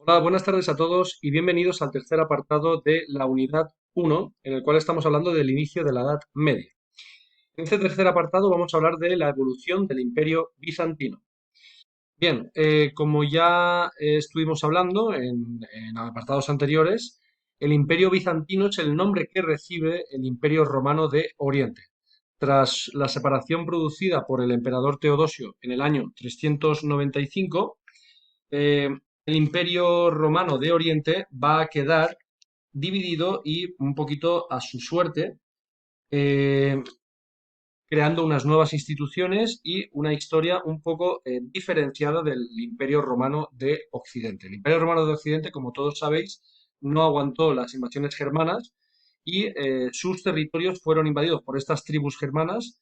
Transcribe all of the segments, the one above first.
Hola, buenas tardes a todos y bienvenidos al tercer apartado de la unidad uno, en el cual estamos hablando del inicio de la Edad Media. En este tercer apartado vamos a hablar de la evolución del Imperio Bizantino. Bien, como ya estuvimos hablando en apartados anteriores, el Imperio Bizantino es el nombre que recibe el Imperio Romano de Oriente. Tras la separación producida por el emperador Teodosio en el año 395, eh, el Imperio Romano de Oriente va a quedar dividido y un poquito a su suerte, eh, creando unas nuevas instituciones y una historia un poco diferenciada del Imperio Romano de Occidente. El Imperio Romano de Occidente, como todos sabéis, no aguantó las invasiones germanas y sus territorios fueron invadidos por estas tribus germanas,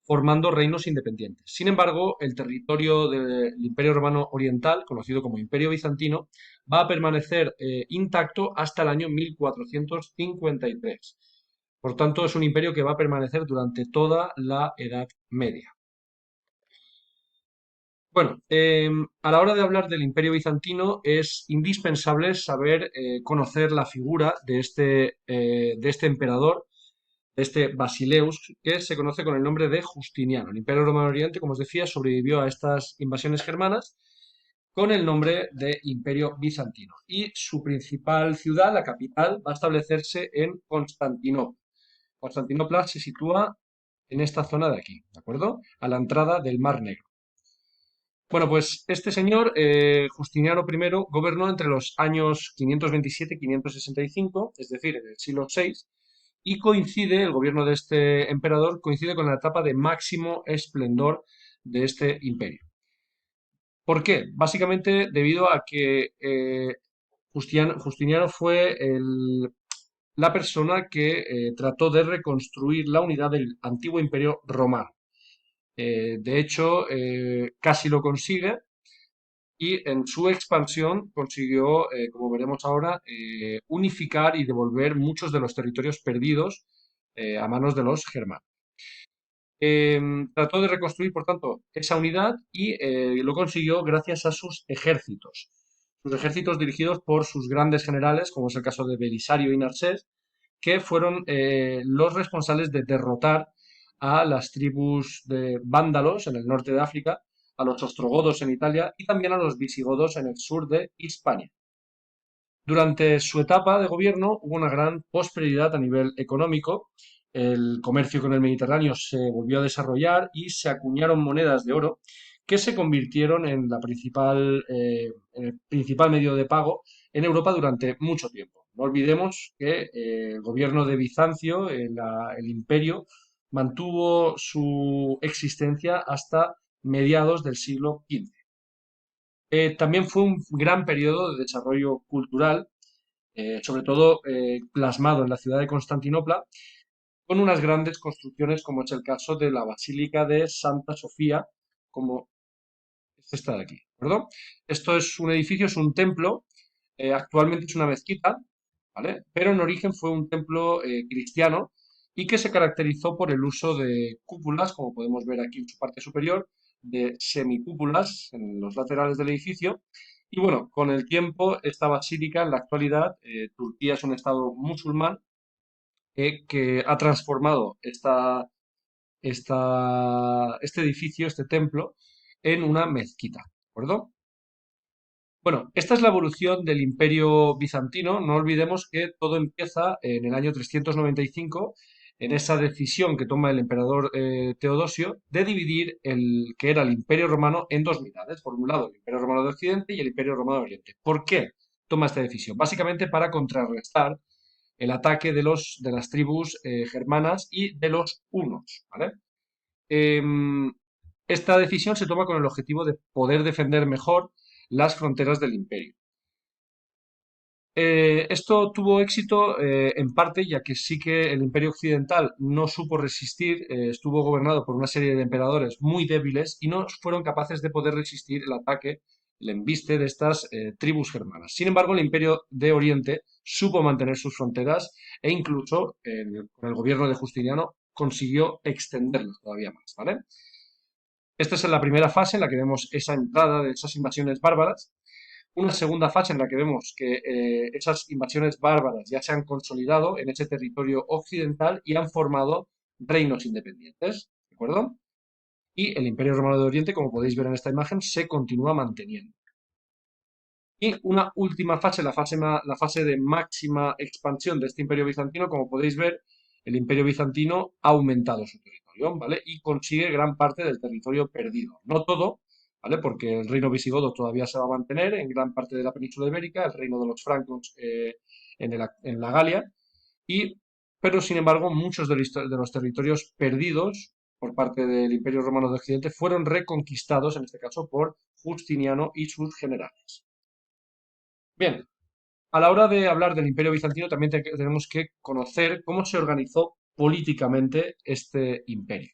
formando reinos independientes. Sin embargo, el territorio del Imperio Romano Oriental, conocido como Imperio Bizantino, va a permanecer intacto hasta el año 1453. Por tanto, es un imperio que va a permanecer durante toda la Edad Media. Bueno, a la hora de hablar del Imperio Bizantino es indispensable saber conocer la figura de este emperador, de este Basileus, que se conoce con el nombre de Justiniano. El Imperio Romano Oriente, como os decía, sobrevivió a estas invasiones germanas con el nombre de Imperio Bizantino. Y su principal ciudad, la capital, va a establecerse en Constantinopla. Constantinopla se sitúa en esta zona de aquí, ¿de acuerdo? A la entrada del Mar Negro. Bueno, pues este señor, Justiniano I, gobernó entre los años 527 y 565, es decir, en el siglo VI, y coincide, el gobierno de este emperador coincide con la etapa de máximo esplendor de este imperio. ¿Por qué? Básicamente debido a que Justiniano fue la persona que trató de reconstruir la unidad del antiguo imperio romano. De hecho, casi lo consigue y en su expansión consiguió, como veremos ahora, unificar y devolver muchos de los territorios perdidos a manos de los germanos. Trató de reconstruir, por tanto, esa unidad y lo consiguió gracias a sus ejércitos. Sus ejércitos dirigidos por sus grandes generales, como es el caso de Belisario y Narcés, que fueron los responsables de derrotar a las tribus de vándalos en el norte de África, a los ostrogodos en Italia y también a los visigodos en el sur de Hispania. Durante su etapa de gobierno hubo una gran prosperidad a nivel económico. El comercio con el Mediterráneo se volvió a desarrollar y se acuñaron monedas de oro que se convirtieron en el principal medio de pago en Europa durante mucho tiempo. No olvidemos que el gobierno de Bizancio, el imperio, mantuvo su existencia hasta mediados del siglo XV. También fue un gran periodo de desarrollo cultural, sobre todo plasmado en la ciudad de Constantinopla, con unas grandes construcciones como es el caso de la Basílica de Santa Sofía, como es esta de aquí, ¿de acuerdo? Esto es un edificio, es un templo, actualmente es una mezquita, ¿vale? Pero en origen fue un templo cristiano y que se caracterizó por el uso de cúpulas, como podemos ver aquí en su parte superior, de semicúpulas en los laterales del edificio. Y bueno, con el tiempo, esta basílica en la actualidad, Turquía es un estado musulmán que ha transformado este edificio, este templo, en una mezquita, ¿de acuerdo? Bueno, esta es la evolución del Imperio Bizantino. No olvidemos que todo empieza en el año 395, en esa decisión que toma el emperador Teodosio de dividir el que era el Imperio Romano en dos mitades. Por un lado, el Imperio Romano de Occidente y el Imperio Romano de Oriente. ¿Por qué toma esta decisión? Básicamente para contrarrestar el ataque de las tribus germanas y de los hunos, ¿vale? Em, Esta decisión se toma con el objetivo de poder defender mejor las fronteras del imperio. Esto tuvo éxito en parte, ya que sí que el imperio occidental no supo resistir, estuvo gobernado por una serie de emperadores muy débiles y no fueron capaces de poder resistir el ataque, el embiste de estas tribus germanas. Sin embargo, el imperio de Oriente supo mantener sus fronteras e incluso con el gobierno de Justiniano consiguió extenderlas todavía más, ¿vale? Esta es la primera fase en la que vemos esa entrada de esas invasiones bárbaras. Una segunda fase en la que vemos que esas invasiones bárbaras ya se han consolidado en ese territorio occidental y han formado reinos independientes, ¿de acuerdo? Y el Imperio Romano de Oriente, como podéis ver en esta imagen, se continúa manteniendo. Y una última fase, la fase de máxima expansión de este imperio bizantino, como podéis ver, el imperio bizantino ha aumentado su territorio, ¿vale? Y consigue gran parte del territorio perdido. No todo, ¿vale? Porque el reino visigodo todavía se va a mantener en gran parte de la península ibérica, el reino de los francos en la Galia, y, pero sin embargo muchos de los territorios perdidos por parte del Imperio Romano de Occidente fueron reconquistados, en este caso, por Justiniano y sus generales. Bien, a la hora de hablar del Imperio Bizantino también tenemos que conocer cómo se organizó políticamente este imperio.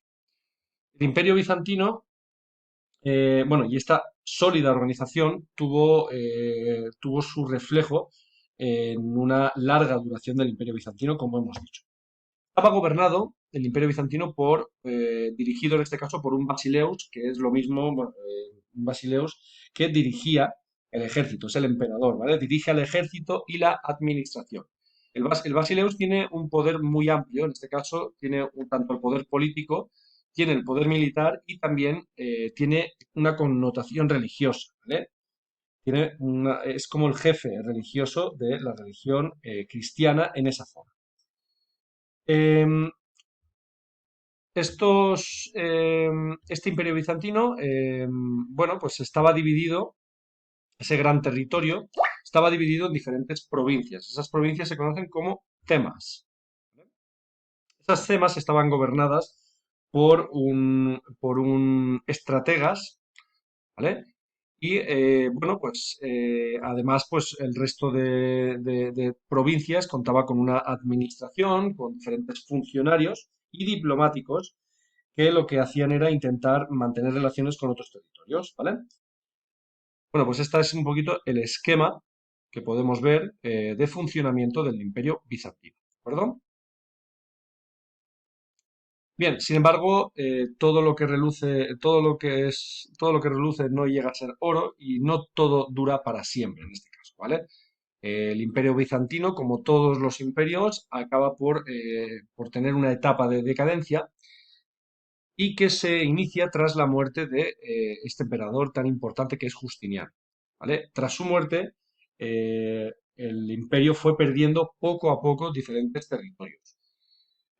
El Imperio Bizantino, bueno, y esta sólida organización tuvo su reflejo en una larga duración del Imperio Bizantino, como hemos dicho. Estaba gobernado el Imperio Bizantino dirigido en este caso por un Basileus, que es lo mismo, bueno, un Basileus que dirigía el ejército, es el emperador, ¿vale? Dirige al ejército y la administración. El Basileus tiene un poder muy amplio, en este caso tiene tanto el poder político, tiene el poder militar y también tiene una connotación religiosa, ¿vale? Es como el jefe religioso de la religión cristiana en esa zona. Em, este imperio bizantino, bueno, pues estaba dividido, ese gran territorio, estaba dividido en diferentes provincias. Esas provincias se conocen como temas. Esas temas estaban gobernadas por un estrategas, ¿vale? Y bueno, pues además, pues el resto de provincias contaba con una administración, con diferentes funcionarios y diplomáticos que lo que hacían era intentar mantener relaciones con otros territorios, ¿vale? Bueno, pues este es un poquito el esquema que podemos ver de funcionamiento del Imperio Bizantino, ¿de acuerdo? Bien, sin embargo, todo lo que reluce, todo lo que reluce no llega a ser oro y no todo dura para siempre en este caso, ¿vale? El Imperio Bizantino, como todos los imperios, acaba por tener una etapa de decadencia y que se inicia tras la muerte de este emperador tan importante que es Justiniano. ¿Vale? Tras su muerte, el imperio fue perdiendo poco a poco diferentes territorios.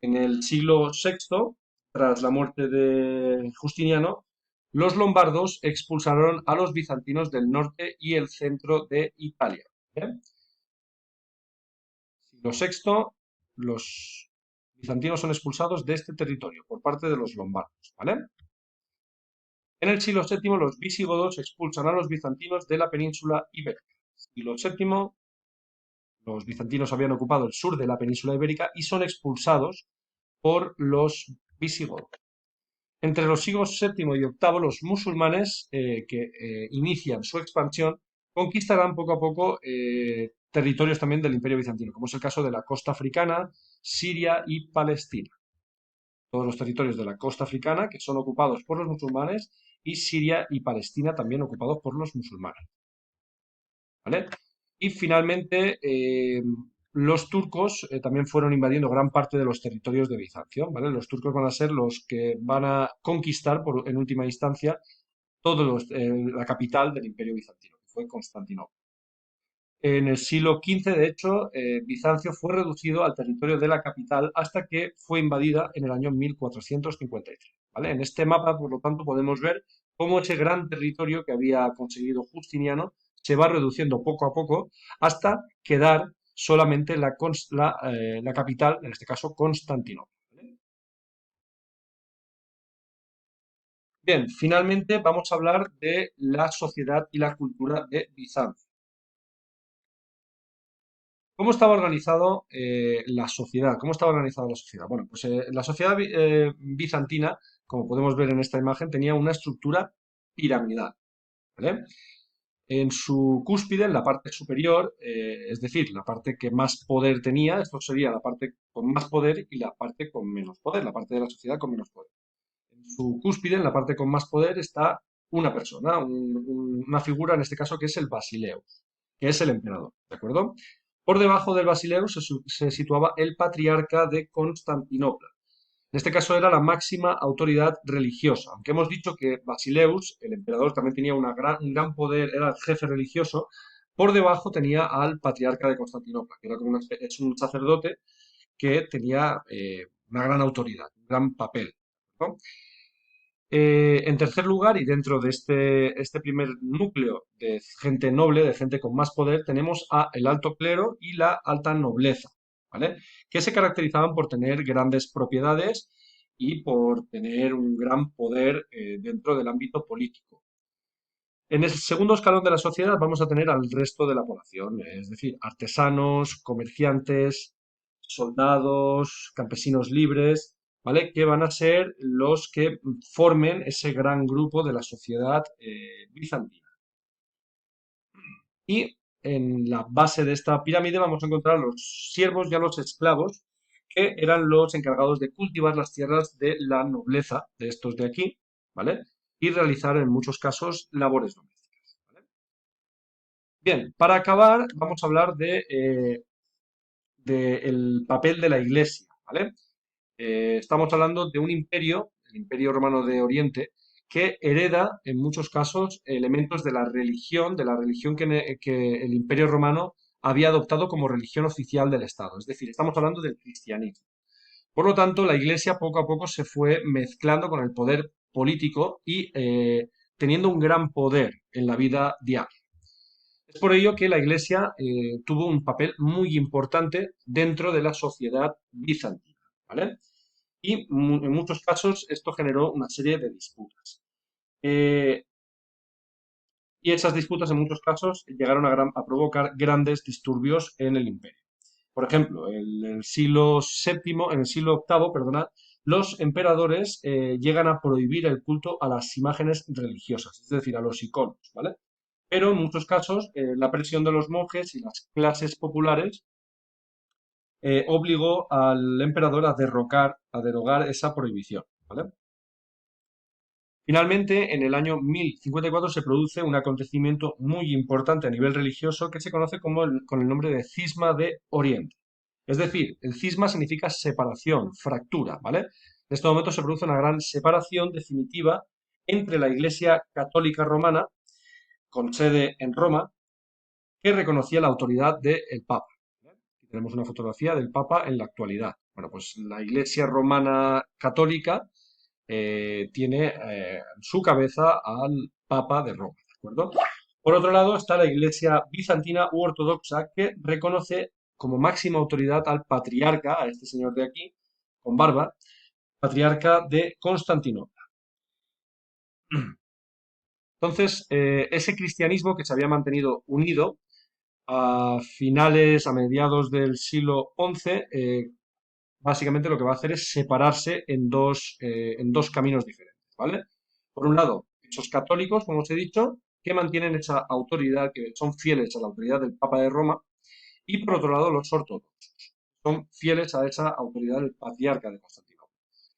En el siglo VI, tras la muerte de Justiniano, los lombardos expulsaron a los bizantinos del norte y el centro de Italia. ¿Bien? Siglo VI, los bizantinos son expulsados de este territorio por parte de los lombardos. ¿Vale? En el siglo VII, los visigodos expulsan a los bizantinos de la península ibérica. Siglo VII, los bizantinos habían ocupado el sur de la península ibérica y son expulsados por los visigodos. Entre los siglos VII y VIII, los musulmanes que inician su expansión conquistarán poco a poco territorios también del Imperio Bizantino, como es el caso de la costa africana, Siria y Palestina. Todos los territorios de la costa africana que son ocupados por los musulmanes y Siria y Palestina también ocupados por los musulmanes. ¿Vale? Y finalmente, los turcos también fueron invadiendo gran parte de los territorios de Bizancio, ¿vale? Los turcos van a ser los que van a conquistar, en última instancia, la capital del Imperio Bizantino, que fue Constantinopla. En el siglo XV, de hecho, Bizancio fue reducido al territorio de la capital hasta que fue invadida en el año 1453. ¿Vale? En este mapa, por lo tanto, podemos ver cómo ese gran territorio que había conseguido Justiniano se va reduciendo poco a poco hasta quedar solamente la capital, en este caso Constantinopla. ¿Vale? Bien, finalmente vamos a hablar de la sociedad y la cultura de Bizancio. ¿Cómo estaba organizado la sociedad? ¿Cómo estaba organizada la sociedad? Bueno, pues la sociedad bizantina, como podemos ver en esta imagen, tenía una estructura piramidal, ¿vale? En su cúspide, en la parte superior, es decir, la parte que más poder tenía, esto sería la parte con más poder y la parte con menos poder, la parte de la sociedad con menos poder. En su cúspide, en la parte con más poder, está una persona, una figura en este caso que es el Basileus, que es el emperador, ¿de acuerdo? Por debajo del Basileus se situaba el patriarca de Constantinopla. En este caso era la máxima autoridad religiosa, aunque hemos dicho que Basileus, el emperador, también tenía un gran poder, era el jefe religioso. Por debajo tenía al patriarca de Constantinopla, que era como es un sacerdote que tenía una gran autoridad, un gran papel, ¿no? En tercer lugar, y dentro de este primer núcleo de gente noble, de gente con más poder, tenemos a el alto clero y la alta nobleza, ¿vale? Que se caracterizaban por tener grandes propiedades y por tener un gran poder dentro del ámbito político. En el segundo escalón de la sociedad vamos a tener al resto de la población, es decir, artesanos, comerciantes, soldados, campesinos libres, ¿vale? Que van a ser los que formen ese gran grupo de la sociedad bizantina. Y en la base de esta pirámide vamos a encontrar a los siervos y a los esclavos, que eran los encargados de cultivar las tierras de la nobleza de estos de aquí, ¿vale? Y realizar en muchos casos labores domésticas, ¿vale? Bien, para acabar vamos a hablar de el papel de la Iglesia, ¿vale? Estamos hablando de un imperio, el Imperio Romano de Oriente, que hereda en muchos casos elementos de la religión que el Imperio Romano había adoptado como religión oficial del Estado. Es decir, estamos hablando del cristianismo. Por lo tanto, la Iglesia poco a poco se fue mezclando con el poder político y teniendo un gran poder en la vida diaria. Es por ello que la Iglesia tuvo un papel muy importante dentro de la sociedad bizantina, ¿vale? Y en muchos casos esto generó una serie de disputas. Eh, y esas disputas en muchos casos llegaron a provocar grandes disturbios en el imperio. Por ejemplo, en el siglo VII, en el siglo VIII, perdonad, los emperadores llegan a prohibir el culto a las imágenes religiosas, es decir, a los iconos, ¿vale? Pero en muchos casos la presión de los monjes y las clases populares obligó al emperador a derogar esa prohibición, ¿vale? Finalmente, en el año 1054 se produce un acontecimiento muy importante a nivel religioso que se conoce con el nombre de Cisma de Oriente. Es decir, el cisma significa separación, fractura, ¿vale? En este momento se produce una gran separación definitiva entre la Iglesia Católica Romana, con sede en Roma, que reconocía la autoridad del Papa. Aquí tenemos una fotografía del Papa en la actualidad. Bueno, pues la Iglesia Romana Católica tiene en su cabeza al Papa de Roma, ¿de acuerdo? Por otro lado está la Iglesia bizantina u ortodoxa que reconoce como máxima autoridad al patriarca, a este señor de aquí, con barba, patriarca de Constantinopla. Entonces, ese cristianismo que se había mantenido unido a mediados del siglo XI, básicamente lo que va a hacer es separarse en dos caminos diferentes, ¿vale? Por un lado, esos católicos, como os he dicho, que mantienen esa autoridad, que son fieles a la autoridad del Papa de Roma, y por otro lado, los ortodoxos, son fieles a esa autoridad del patriarca de Constantinopla.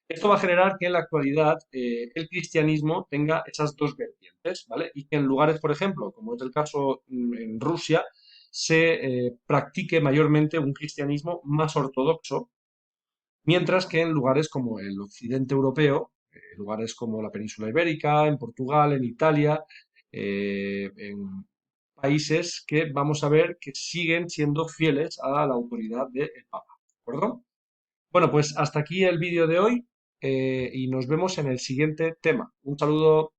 Esto va a generar que en la actualidad el cristianismo tenga esas dos vertientes, ¿vale? Y que en lugares, por ejemplo, como es el caso en Rusia, se practique mayormente un cristianismo más ortodoxo, mientras que en lugares como el occidente europeo, lugares como la península ibérica, en Portugal, en Italia, en países que vamos a ver que siguen siendo fieles a la autoridad del Papa. ¿De acuerdo? Bueno, pues hasta aquí el vídeo de hoy y nos vemos en el siguiente tema. Un saludo.